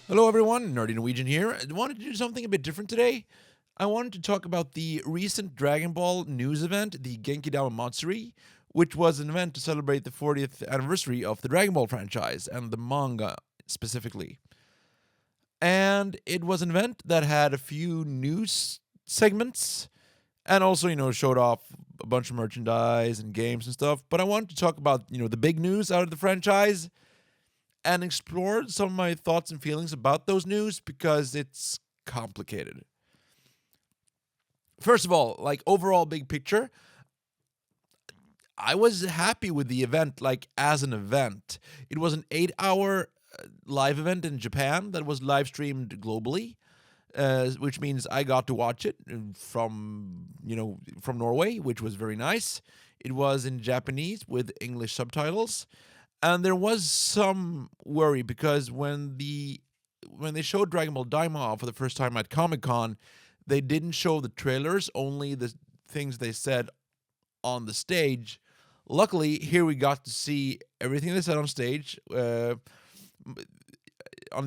Hello, everyone. Nerdy Norwegian here. I wanted to do something a bit different today. I wanted to talk about the recent Dragon Ball news event, the Genkidamamatsuri, which was an event to celebrate the 40th anniversary of the Dragon Ball franchise and the manga specifically. And it was an event that had a few news segments and also, showed off a bunch of merchandise and games and stuff. But I wanted to talk about, the big news out of the franchise and explored some of my thoughts and feelings about those news because it's complicated. First of all, overall big picture, I was happy with the event, as an event. It was an 8-hour live event in Japan that was live streamed globally, which means I got to watch it from Norway, which was very nice. It was in Japanese with English subtitles. And there was some worry because when they showed Dragon Ball Daima for the first time at Comic-Con, they didn't show the trailers, only the things they said on the stage. Luckily, here we got to see everything they said on stage. On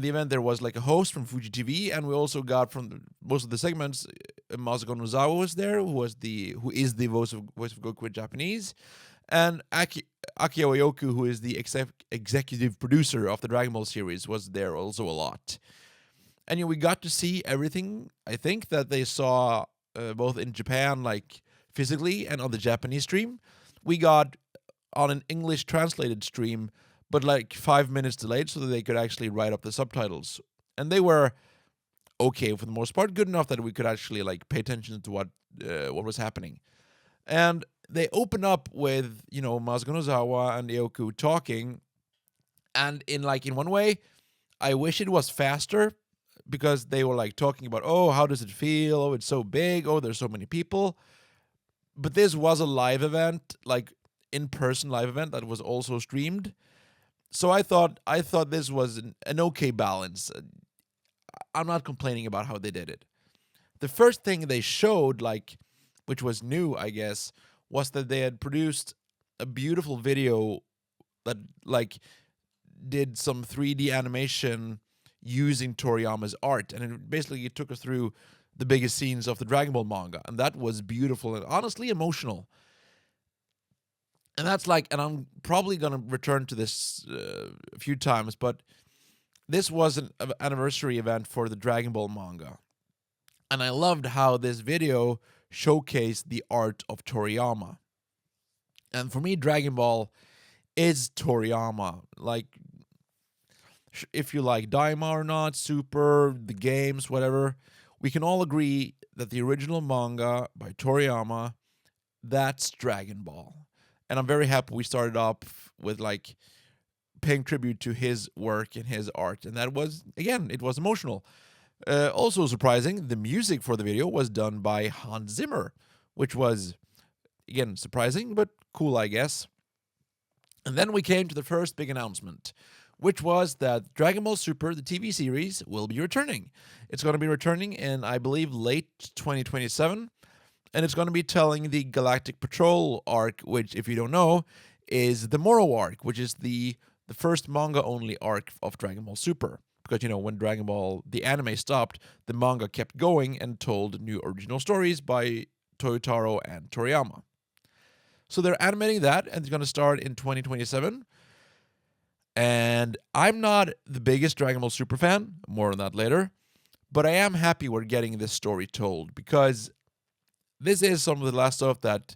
the event, there was a host from Fuji TV, and we also got from most of the segments. Masako Nozawa was there, who is the voice of Goku in Japanese, and Akio Oyoku, who is the executive producer of the Dragon Ball series, was there also a lot. And we got to see everything, I think, that they saw both in Japan, physically, and on the Japanese stream. We got on an English translated stream, but 5 minutes delayed so that they could actually write up the subtitles. And they were okay for the most part, good enough that we could actually pay attention to what was happening. And they open up with, Masako Nozawa and Ioku talking. And in one way, I wish it was faster because they were talking about, oh, how does it feel? Oh, it's so big. Oh, there's so many people. But this was a live event, in-person live event that was also streamed. So I thought this was an okay balance. I'm not complaining about how they did it. The first thing they showed, which was new, I guess, was that they had produced a beautiful video that did some 3D animation using Toriyama's art, and it took us through the biggest scenes of the Dragon Ball manga, and that was beautiful and honestly emotional. And that's and I'm probably gonna return to this a few times, but this was an anniversary event for the Dragon Ball manga, and I loved how this video showcased the art of Toriyama. And for me, Dragon Ball is Toriyama. If you like Daima or not, Super, the games, whatever, we can all agree that the original manga by Toriyama, that's Dragon Ball. And I'm very happy we started off with paying tribute to his work and his art. And that was, again, it was emotional. Also surprising, the music for the video was done by Hans Zimmer, which was, again, surprising, but cool, I guess. And then we came to the first big announcement, which was that Dragon Ball Super, the TV series, will be returning. It's going to be returning in, I believe, late 2027, and it's going to be telling the Galactic Patrol arc, which, if you don't know, is the Moro arc, which is the first manga-only arc of Dragon Ball Super. Because, when Dragon Ball, the anime stopped, the manga kept going and told new original stories by Toyotaro and Toriyama. So they're animating that, and it's going to start in 2027. And I'm not the biggest Dragon Ball Super fan, more on that later, but I am happy we're getting this story told because this is some of the last stuff that,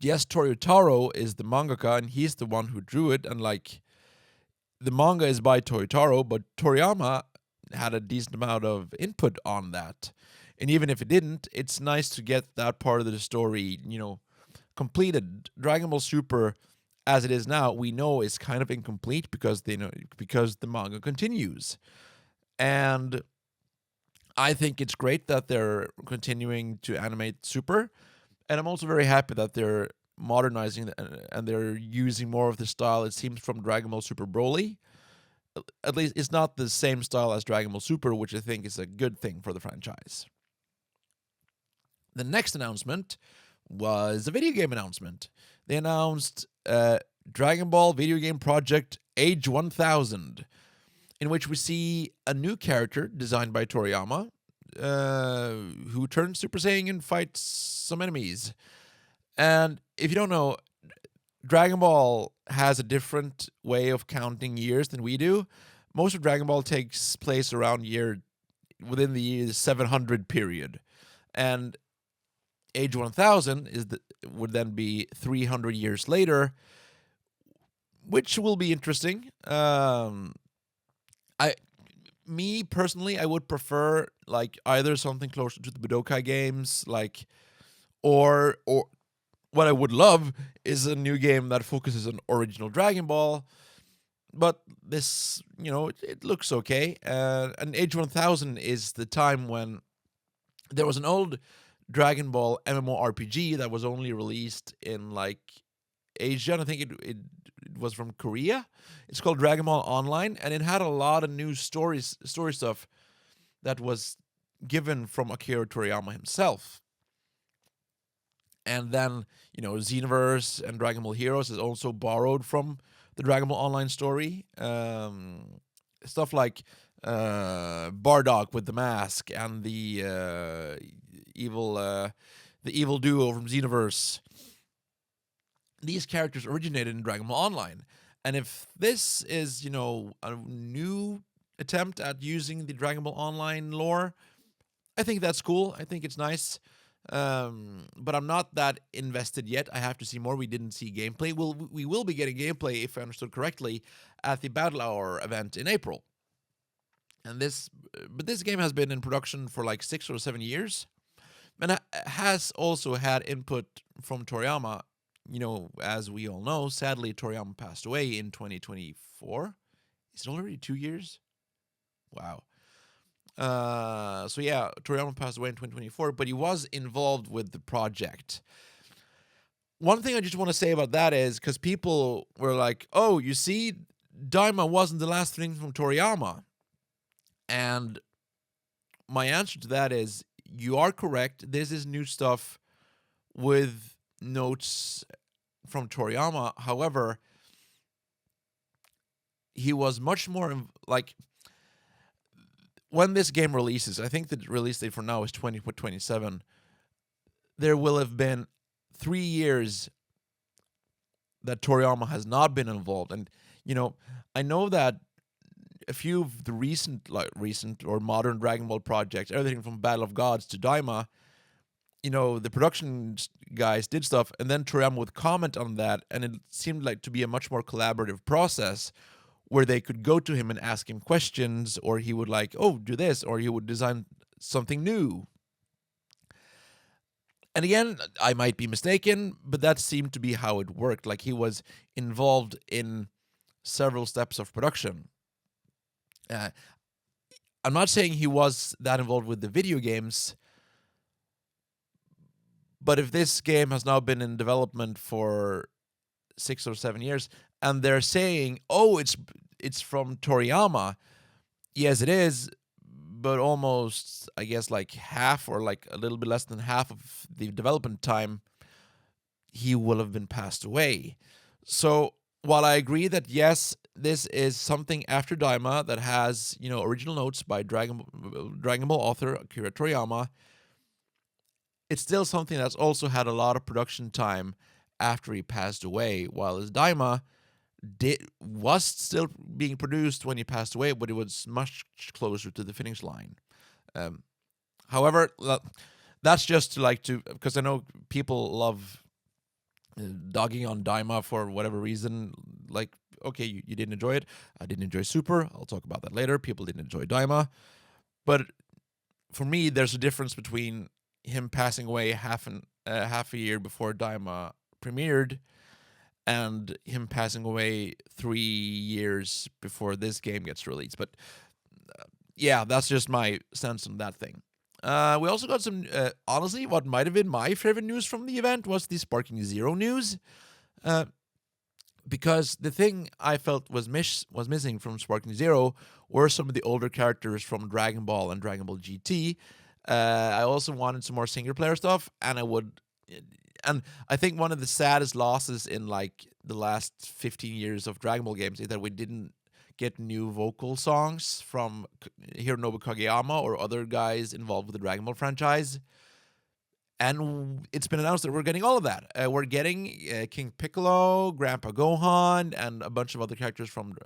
yes, Toyotaro is the mangaka and he's the one who drew it, and the manga is by Toyotaro, but Toriyama had a decent amount of input on that. And even if it didn't, it's nice to get that part of the story, completed. Dragon Ball Super, as it is now, we know is kind of incomplete because the manga continues. And I think it's great that they're continuing to animate Super. And I'm also very happy that they're modernizing and they're using more of the style, it seems, from Dragon Ball Super Broly. At least it's not the same style as Dragon Ball Super, which I think is a good thing for the franchise. The next announcement was a video game announcement. They announced Dragon Ball video game project Age 1000. in which we see a new character designed by Toriyama, who turns Super Saiyan and fights some enemies. And if you don't know, Dragon Ball has a different way of counting years than we do. Most of Dragon Ball takes place around within the year 700 period, and Age 1000 would then be 300 years later, which will be interesting. I Me personally, I would prefer like either something closer to the Budokai games, like or what I would love is a new game that focuses on original Dragon Ball. But this, it looks okay. And Age 1000 is the time when there was an old Dragon Ball MMORPG that was only released in like Asia. And I think it was from Korea. It's called Dragon Ball Online, and it had a lot of new story stuff that was given from Akira Toriyama himself. And then, Xenoverse and Dragon Ball Heroes is also borrowed from the Dragon Ball Online story. Stuff like Bardock with the mask and the evil duo from Xenoverse. These characters originated in Dragon Ball Online. And if this is, a new attempt at using the Dragon Ball Online lore, I think that's cool. I think it's nice. But I'm not that invested yet. I have to see more. We didn't see gameplay. We will be getting gameplay, if I understood correctly, at the Battle Hour event in April. And this game has been in production for like 6 or 7 years, and has also had input from Toriyama. As we all know, sadly, Toriyama passed away in 2024. Is it already 2 years? Wow. So yeah, Toriyama passed away in 2024, but he was involved with the project. One thing I just want to say about that is because people were like, "Oh, you see, Daima wasn't the last thing from Toriyama," and my answer to that is, you are correct. This is new stuff with notes from Toriyama. However, he was much more like when this game releases. I think the release date for now is 2027. There will have been 3 years that Toriyama has not been involved, and I know that a few of the recent or modern Dragon Ball projects, everything from Battle of Gods to Daima, the production guys did stuff, and then Toriyama would comment on that, and it seemed like to be a much more collaborative process where they could go to him and ask him questions, or he would do this, or he would design something new. And again, I might be mistaken, but that seemed to be how it worked. Like he was involved in several steps of production. I'm not saying he was that involved with the video games, but if this game has now been in development for 6 or 7 years, and they're saying, "Oh, it's from Toriyama," yes, it is, but almost, I guess, like half or like a little bit less than half of the development time, he will have been passed away. So while I agree that yes, this is something after Daima that has original notes by Dragon Ball author Akira Toriyama, it's still something that's also had a lot of production time after he passed away, while his Daima was still being produced when he passed away, but it was much closer to the finish line. However, that's just because I know people love dogging on Daima for whatever reason. Like, okay, you didn't enjoy it. I didn't enjoy Super. I'll talk about that later. People didn't enjoy Daima. But for me, there's a difference between him passing away half a year before Daima premiered and him passing away 3 years before this game gets released. But yeah, that's just my sense on that thing. We also got some, honestly, what might have been my favorite news from the event was the Sparking Zero news. Because the thing I felt was missing from Sparking Zero were some of the older characters from Dragon Ball and Dragon Ball GT. I also wanted some more single player stuff, and I think one of the saddest losses in like the last 15 years of Dragon Ball games is that we didn't get new vocal songs from Hironobu Kageyama or other guys involved with the Dragon Ball franchise. And it's been announced that we're getting all of that. We're getting King Piccolo, Grandpa Gohan, and a bunch of other characters from,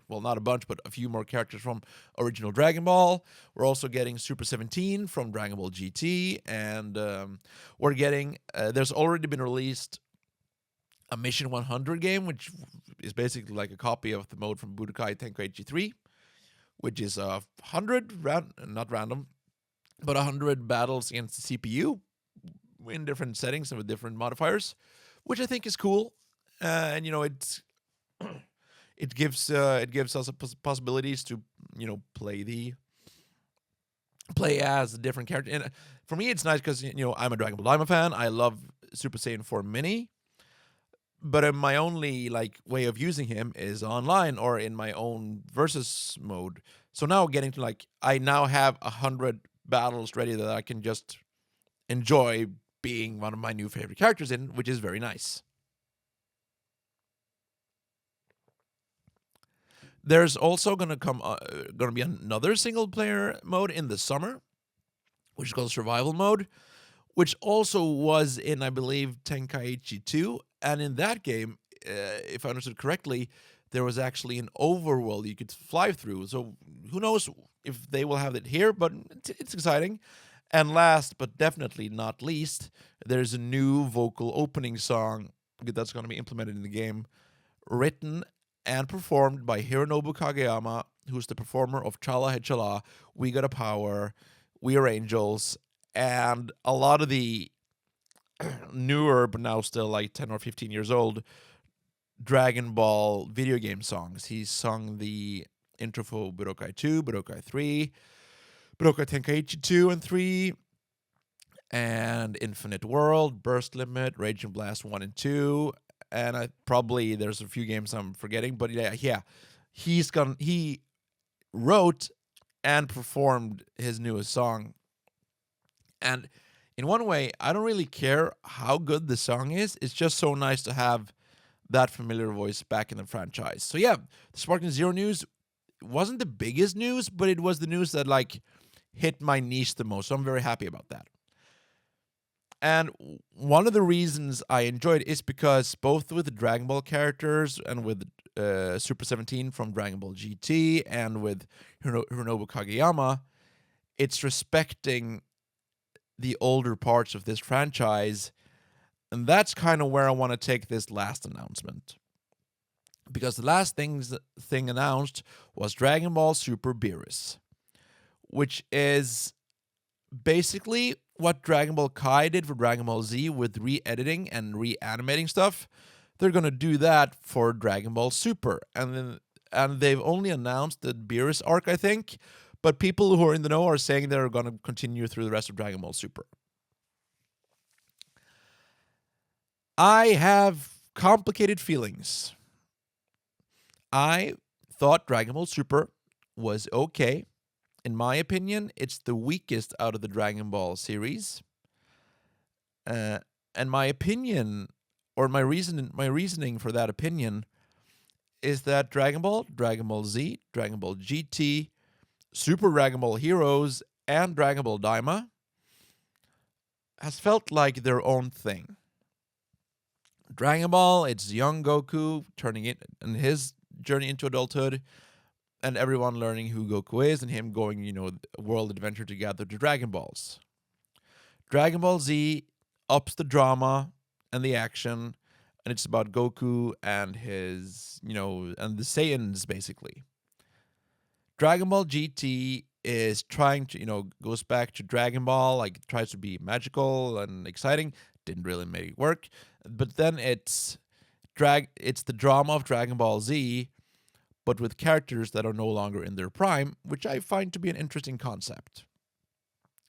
well, not a bunch, but a few more characters from original Dragon Ball. We're also getting Super 17 from Dragon Ball GT, and we're getting, there's already been released a Mission 100 game, which is basically like a copy of the mode from Budokai Tenkaichi 3, which is 100, not random, but 100 battles against the CPU in different settings and with different modifiers, which I think is cool. And it gives us possibilities to play as a different character. And for me, it's nice because I'm a Dragon Ball Daima fan. I love Super Saiyan 4 Mini, but my only way of using him is online or in my own versus mode. So now getting to I now have 100 battles ready that I can just enjoy being one of my new favorite characters in, which is very nice. There's also gonna be another single player mode in the summer, which is called Survival Mode, which also was in, I believe, Tenkaichi 2, and in that game, if I understood correctly, there was actually an overworld you could fly through. So who knows if they will have it here, but it's exciting. And last but definitely not least, there's a new vocal opening song that's going to be implemented in the game, written and performed by Hironobu Kageyama, who's the performer of Chala Head Chala, We Got a Power, We Are Angels, and a lot of the newer, but now still 10 or 15 years old, Dragon Ball video game songs. He's sung the intro for Budokai 2, Budokai 3, Budokai Tenkaichi 2 and 3, and Infinite World, Burst Limit, Raging Blast 1 and 2, and there's a few games I'm forgetting, but yeah, he wrote and performed his newest song. And in one way, I don't really care how good the song is. It's just so nice to have that familiar voice back in the franchise. So yeah, the Sparking Zero news wasn't the biggest news, but it was the news that hit my niche the most. So I'm very happy about that. And one of the reasons I enjoyed it is because both with the Dragon Ball characters and with Super 17 from Dragon Ball GT and with Hironobu Kageyama, it's respecting the older parts of this franchise. And that's kind of where I want to take this last announcement. Because the last thing announced was Dragon Ball Super Beerus, which is basically what Dragon Ball Kai did for Dragon Ball Z with re-editing and reanimating stuff. They're going to do that for Dragon Ball Super. And they've only announced the Beerus arc, I think, but people who are in the know are saying they're going to continue through the rest of Dragon Ball Super. I have complicated feelings. I thought Dragon Ball Super was okay. In my opinion, it's the weakest out of the Dragon Ball series. And my opinion, or my reasoning for that opinion, is that Dragon Ball, Dragon Ball Z, Dragon Ball GT, Super Dragon Ball Heroes, and Dragon Ball Daima has felt like their own thing. Dragon Ball, it's young Goku turning it and his journey into adulthood, and everyone learning who Goku is and him going, world adventure to gather the Dragon Balls. Dragon Ball Z ups the drama and the action, and it's about Goku and his, and the Saiyans basically. Dragon Ball GT is trying to, goes back to Dragon Ball, tries to be magical and exciting. Didn't really make it work. But then it's the drama of Dragon Ball Z, but with characters that are no longer in their prime, which I find to be an interesting concept.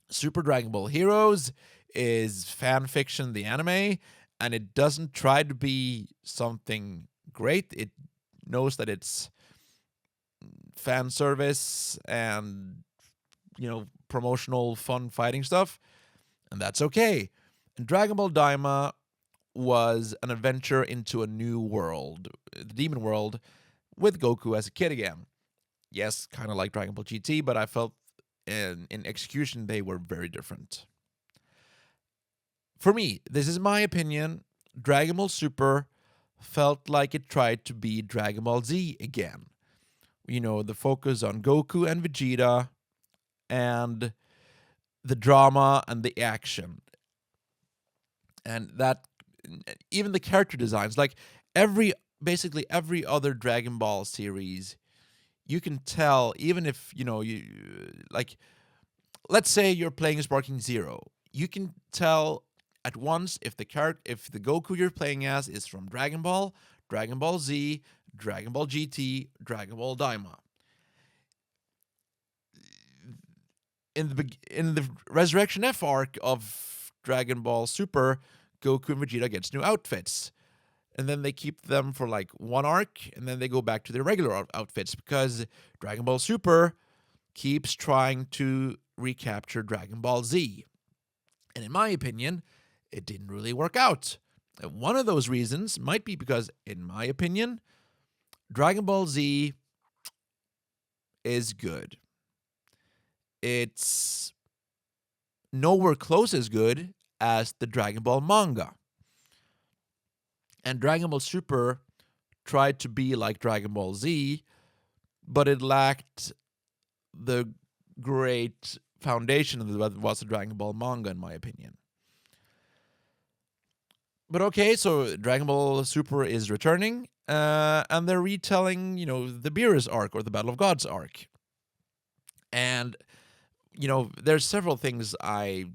Super Dragon Ball Heroes is fan fiction, the anime, and it doesn't try to be something great. It knows that it's fan service and, promotional fun fighting stuff, and that's okay. And Dragon Ball Daima was an adventure into a new world, the demon world, with Goku as a kid again. Yes, kind of like Dragon Ball GT, but I felt in execution they were very different. For me, this is my opinion, Dragon Ball Super felt like it tried to be Dragon Ball Z again. The focus on Goku and Vegeta and the drama and the action. And that, even the character designs, like basically every other Dragon Ball series, you can tell, even if, you like, let's say you're playing Sparking Zero, you can tell at once if the Goku you're playing as is from Dragon Ball Z, Dragon Ball GT, Dragon Ball Daima. In the Resurrection F arc of Dragon Ball Super, Goku and Vegeta gets new outfits. And then they keep them for like one arc, and then they go back to their regular outfits because Dragon Ball Super keeps trying to recapture Dragon Ball Z. And in my opinion, it didn't really work out. And one of those reasons might be because, in my opinion, Dragon Ball Z is good. It's nowhere close as good as the Dragon Ball manga. And Dragon Ball Super tried to be like Dragon Ball Z, but it lacked the great foundation that was the Dragon Ball manga, in my opinion. But okay, so Dragon Ball Super is returning, and they're retelling, the Beerus arc, or the Battle of Gods arc. And, there's several things I'm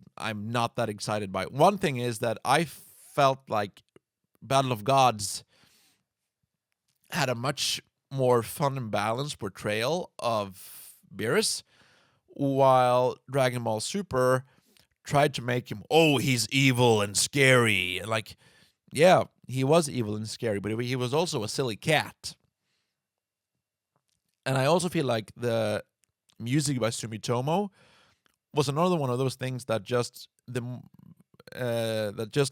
not that excited by. One thing is that I felt like Battle of Gods had a much more fun and balanced portrayal of Beerus, while Dragon Ball Super tried to make him, he's evil and scary. Like, yeah, he was evil and scary, but he was also a silly cat. And I also feel like the music by Sumitomo was another one of those things that just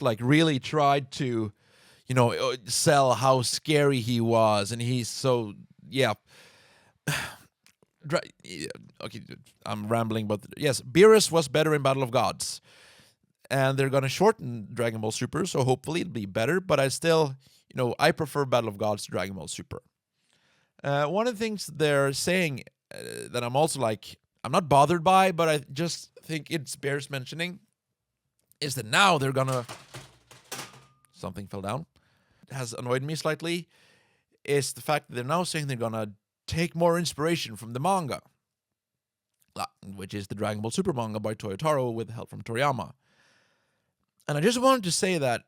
like really tried to, sell how scary he was, and he's so, yeah. Okay, I'm rambling, but yes, Beerus was better in Battle of Gods, and they're gonna shorten Dragon Ball Super, so hopefully it'll be better. But I still, I prefer Battle of Gods to Dragon Ball Super. One of the things they're saying that I'm also like, I'm not bothered by, but I just think it bears mentioning, is that now they're gonna, something fell down, it has annoyed me slightly, is the fact that they're now saying they're gonna take more inspiration from the manga, which is the Dragon Ball Super manga by Toyotaro with help from Toriyama. And I just wanted to say that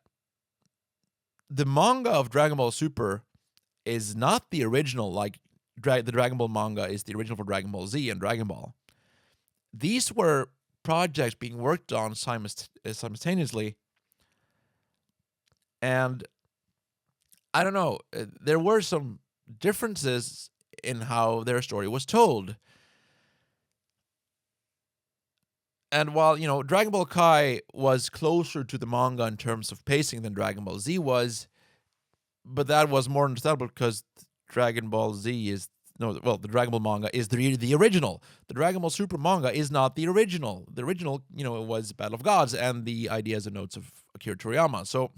the manga of Dragon Ball Super is not the original, like the Dragon Ball manga is the original for Dragon Ball Z and Dragon Ball. These were projects being worked on simultaneously, and I don't know, there were some differences in how their story was told. And while, Dragon Ball Kai was closer to the manga in terms of pacing than Dragon Ball Z was, but that was more understandable because Dragon Ball Z is, the Dragon Ball manga is the original. The Dragon Ball Super manga is not the original. The original, was Battle of Gods and the ideas and notes of Akira Toriyama. So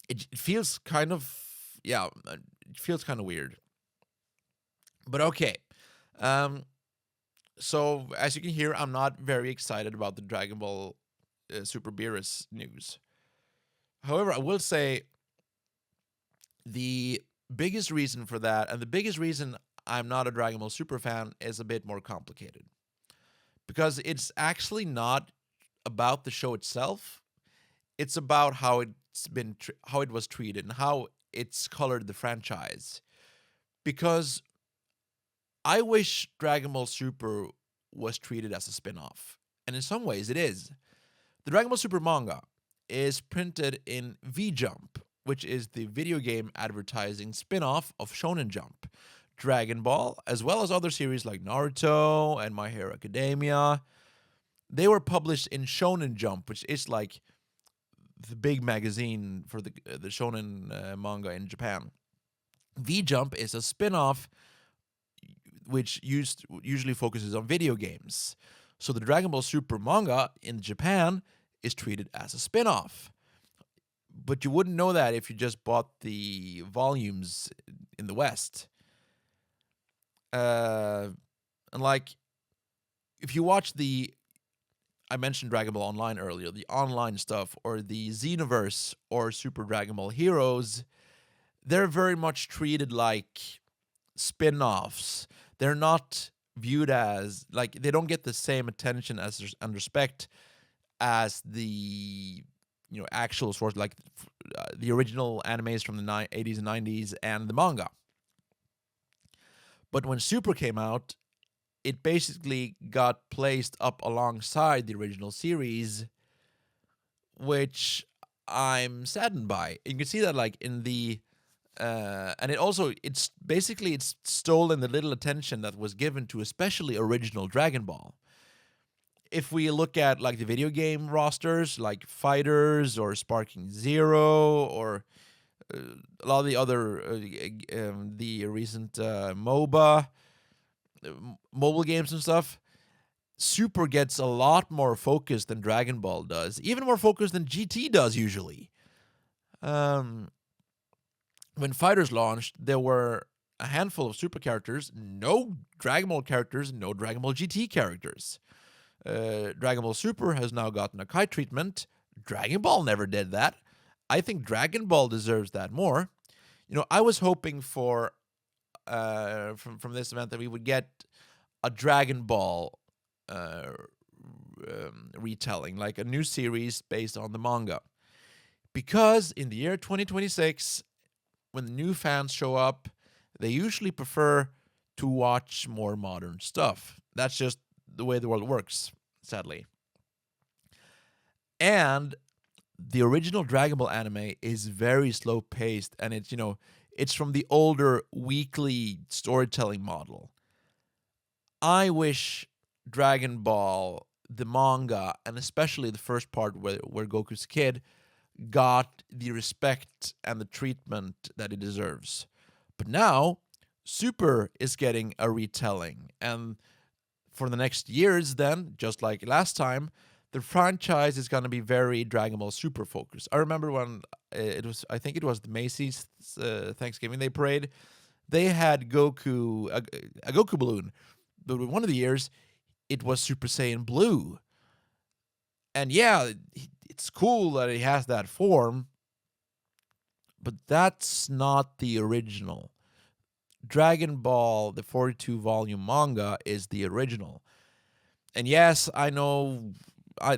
it feels kind of, it feels kind of weird. But okay. So as you can hear, I'm not very excited about the Dragon Ball Super Beerus news. However, I will say the biggest reason for that, and the biggest reason I'm not a Dragon Ball Super fan, is a bit more complicated. Because it's actually not about the show itself. It's about how how it was treated and how it's colored the franchise. Because I wish Dragon Ball Super was treated as a spin-off. And in some ways it is. The Dragon Ball Super manga is printed in V-Jump, which is the video game advertising spin-off of Shonen Jump. Dragon Ball, as well as other series like Naruto and My Hero Academia, they were published in Shonen Jump, which is like the big magazine for the shonen manga in Japan. V-Jump is a spin-off which usually focuses on video games. So the Dragon Ball Super manga in Japan is treated as a spin-off. But you wouldn't know that if you just bought the volumes in the West. And like, if you watch I mentioned Dragon Ball Online earlier, the online stuff, or the Xenoverse or Super Dragon Ball Heroes, they're very much treated like spin-offs. They're not viewed as, like, they don't get the same attention as and respect as the actual source, like the original animes from the 80s and 90s and the manga. But when Super came out, it basically got placed up alongside the original series, which I'm saddened by. You can see that like in the and it's stolen the little attention that was given to especially original Dragon Ball. If we look at like the video game rosters, like Fighters or Sparking Zero, or a lot of the other the recent MOBA mobile games and stuff, Super gets a lot more focus than Dragon Ball does, even more focus than GT does usually. When Fighters launched, there were a handful of Super characters, no Dragon Ball characters, no Dragon Ball GT characters. Dragon Ball Super has now gotten a Kai treatment. Dragon Ball never did that. I think Dragon Ball deserves that more. I was hoping for from this event that we would get a Dragon Ball retelling, like a new series based on the manga. Because in the year 2026, when the new fans show up, they usually prefer to watch more modern stuff. That's just the way the world works, sadly. And the original Dragon Ball anime is very slow paced, and it's from the older weekly storytelling model. I wish Dragon Ball, the manga, and especially the first part where Goku's a kid, got the respect and the treatment that it deserves. But now, Super is getting a retelling, and for the next years then, just like last time, the franchise is going to be very Dragon Ball Super focused. I remember when I think it was the Macy's Thanksgiving Day parade, they had Goku, a Goku balloon. But one of the years, it was Super Saiyan Blue. And yeah, it's cool that he has that form, but that's not the original. Dragon Ball, the 42 volume manga, is the original. And yes, I know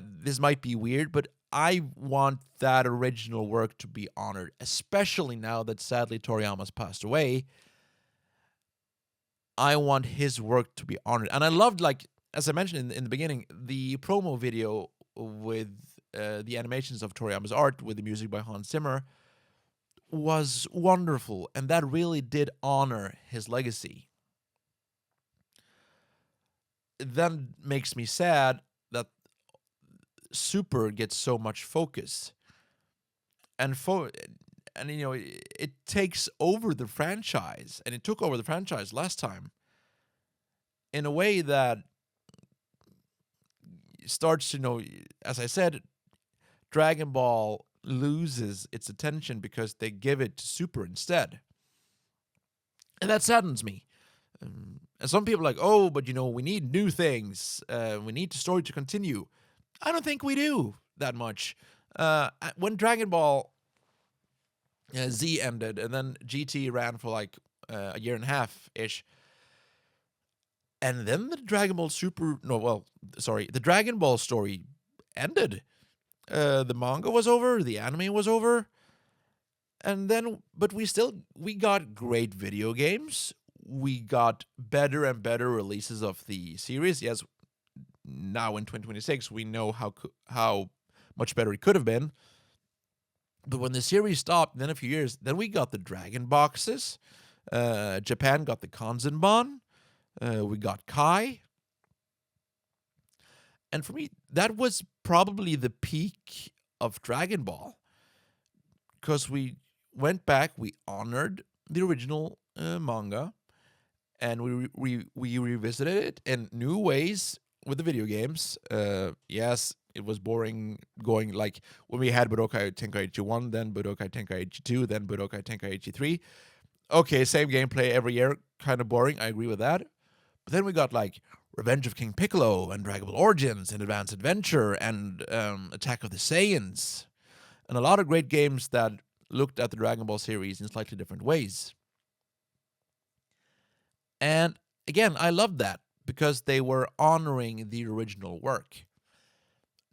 this might be weird, but I want that original work to be honored, especially now that sadly Toriyama's passed away. I want his work to be honored. And I loved, like, as I mentioned in the beginning, the promo video with the animations of Toriyama's art with the music by Hans Zimmer was wonderful, and that really did honor his legacy. It then makes me sad that Super gets so much focus, and it takes over the franchise, and it took over the franchise last time in a way that starts as I said, Dragon Ball loses its attention because they give it to Super instead. And that saddens me. And some people are like, oh, but we need new things. We need the story to continue. I don't think we do that much. When Dragon Ball Z ended, and then GT ran for like a year and a half-ish, and then the Dragon Ball the Dragon Ball story ended. The manga was over, the anime was over, but we got great video games. We got better and better releases of the series. Yes, now in 2026, we know how much better it could have been. But when the series stopped, then a few years, then we got the Dragon boxes. Japan got the Kanzenban. We got Kai. And for me, that was probably the peak of Dragon Ball. Because we went back, we honored the original manga, and we revisited it in new ways with the video games. Yes, it was boring going like when we had Budokai Tenkaichi 1, then Budokai Tenkaichi 2, then Budokai Tenkaichi 3. Okay, same gameplay every year, kind of boring. I agree with that. But then we got like Revenge of King Piccolo and Dragon Ball Origins and Advanced Adventure and Attack of the Saiyans, and a lot of great games that looked at the Dragon Ball series in slightly different ways. And again, I loved that because they were honoring the original work.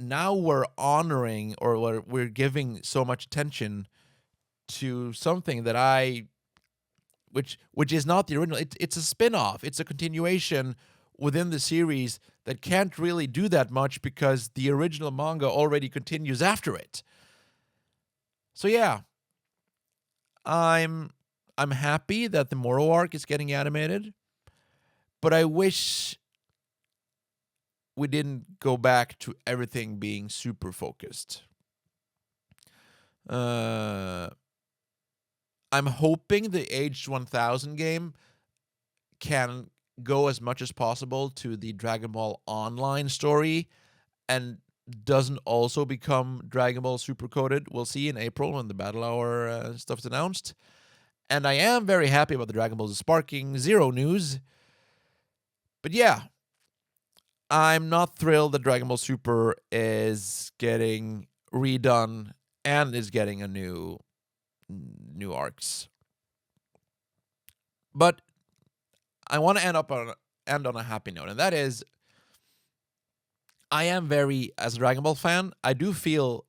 Now we're honoring, or we're giving so much attention to something that which is not the original. It's a spin-off. It's a continuation within the series that can't really do that much because the original manga already continues after it. So yeah, I'm happy that the Moro arc is getting animated, but I wish we didn't go back to everything being super focused. I'm hoping the Age 1000 game can go as much as possible to the Dragon Ball Online story and doesn't also become Dragon Ball Super Coded. We'll see in April when the Battle Hour stuff's announced. And I am very happy about the Dragon Ball Sparking Zero news. But yeah, I'm not thrilled that Dragon Ball Super is getting redone and is getting a new arcs. But I want to end on a happy note, and that is, I am very, as a Dragon Ball fan, I do feel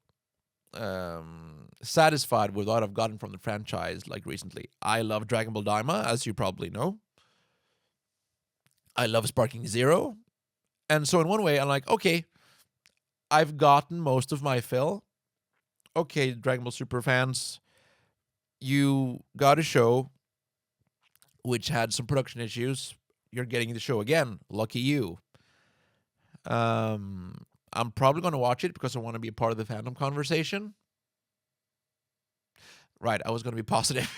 satisfied with what I've gotten from the franchise. Like recently, I love Dragon Ball Daima, as you probably know. I love Sparking Zero, and so in one way, I'm like, okay, I've gotten most of my fill. Okay, Dragon Ball Super fans, you got a show which had some production issues. You're getting the show again. Lucky you. I'm probably going to watch it because I want to be a part of the fandom conversation. Right, I was going to be positive.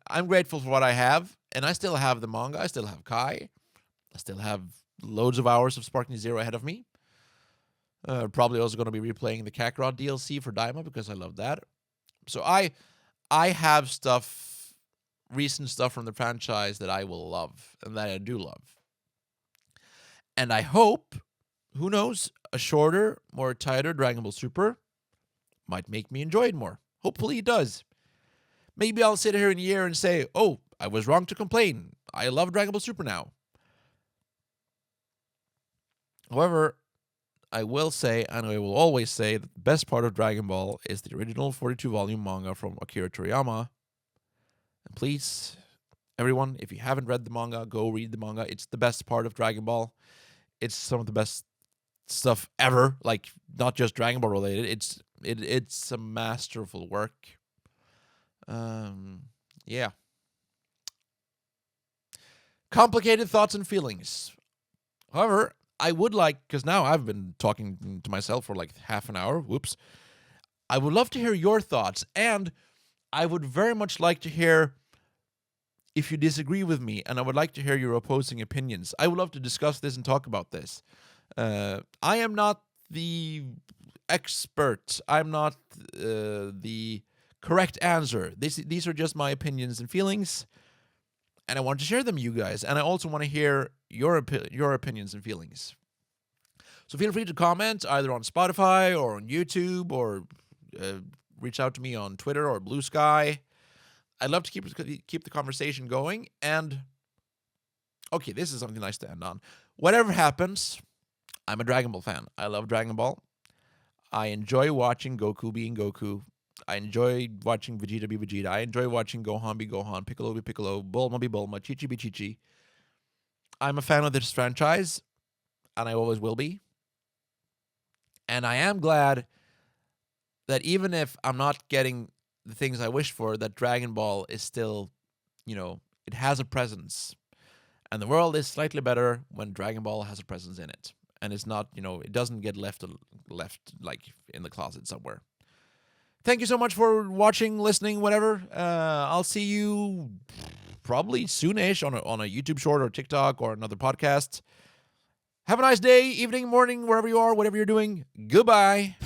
I'm grateful for what I have, and I still have the manga. I still have Kai. I still have loads of hours of Sparking Zero ahead of me. Probably also going to be replaying the Kakarot DLC for Daima because I love that. So I have recent stuff from the franchise that I will love and that I do love. And I hope, who knows, a shorter, more tighter Dragon Ball Super might make me enjoy it more. Hopefully it does. Maybe I'll sit here in a year and say, oh, I was wrong to complain. I love Dragon Ball Super now. However, I will say, and I will always say, that the best part of Dragon Ball is the original 42-volume manga from Akira Toriyama. And please, everyone, if you haven't read the manga, go read the manga. It's the best part of Dragon Ball. It's some of the best stuff ever, like not just Dragon Ball related. It's a masterful work. Yeah. Complicated thoughts and feelings. However, I would like, because now I've been talking to myself for like half an hour. Whoops. I would love to hear your thoughts, and I would very much like to hear if you disagree with me, and I would like to hear your opposing opinions. I would love to discuss this and talk about this. I am not the expert. I'm not the correct answer. These are just my opinions and feelings, and I want to share them with you guys. And I also want to hear your opinions and feelings. So feel free to comment either on Spotify or on YouTube, or reach out to me on Twitter or Blue Sky. I'd love to keep the conversation going. And okay, this is something nice to end on. Whatever happens, I'm a Dragon Ball fan. I love Dragon Ball. I enjoy watching Goku being Goku. I enjoy watching Vegeta be Vegeta. I enjoy watching Gohan be Gohan, Piccolo be Piccolo, Bulma be Bulma, Chi-Chi be Chi-Chi. I'm a fan of this franchise, and I always will be. And I am glad that even if I'm not getting the things I wish for, that Dragon Ball is still, it has a presence. And the world is slightly better when Dragon Ball has a presence in it. And it's not, it doesn't get left like in the closet somewhere. Thank you so much for watching, listening, whatever. I'll see you probably soonish on a YouTube short or TikTok or another podcast. Have a nice day, evening, morning, wherever you are, whatever you're doing. Goodbye.